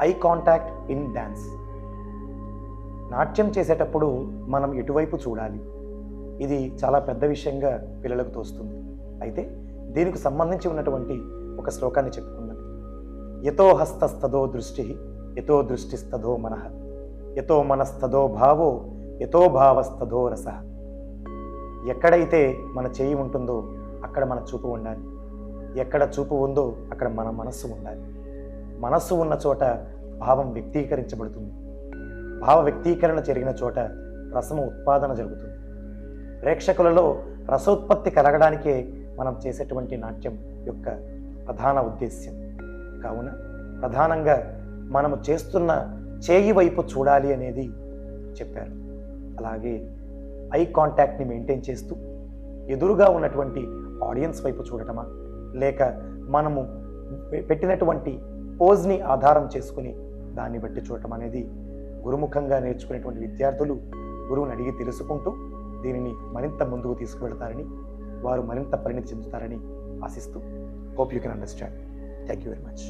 Eye contact in dance. నాట్యం చేసేటప్పుడు మనం ఎటువైపు చూడాలి, ఇది చాలా పెద్ద విషయంగా పిల్లలకు తోస్తుంది. అయితే దీనికి సంబంధించి ఉన్నటువంటి ఒక శ్లోకాన్ని చెప్పుకుందాం. యతో హస్తస్తదో దృష్టి, యతో దృష్టిస్తదో మనః, యతో మనస్తదో భావో, యతో భావస్తదో రసః. ఎక్కడైతే మన చేయి ఉంటుందో అక్కడ మన చూపు ఉండాలి, ఎక్కడ చూపు ఉందో అక్కడ మన మనస్సు ఉండాలి. మనస్సు ఉన్న చోట భావం వ్యక్తీకరించబడుతుంది, భావ వ్యక్తీకరణ జరిగిన చోట రసము ఉత్పాదన జరుగుతుంది. ప్రేక్షకులలో రసోత్పత్తి కలగడానికే మనం చేసేటువంటి నాట్యం యొక్క ప్రధాన ఉద్దేశ్యం. కావున ప్రధానంగా మనము చేస్తున్న చేయి వైపు చూడాలి అనేది చెప్పారు. అలాగే ఐ కాంటాక్ట్ని మెయింటైన్ చేస్తూ ఎదురుగా ఉన్నటువంటి ఆడియన్స్ వైపు చూడటమా, లేక మనము పెట్టినటువంటి పోజ్ని ఆధారం చేసుకుని దాన్ని బట్టి చూడటం అనేది గురుముఖంగా నేర్చుకునేటువంటి విద్యార్థులు గురువుని అడిగి తెలుసుకుంటూ దీనిని మరింత ముందుకు తీసుకువెళతారని, వారు మరింత పరిణితి చెందుతారని ఆశిస్తూ, hope you can understand. Thank you very much.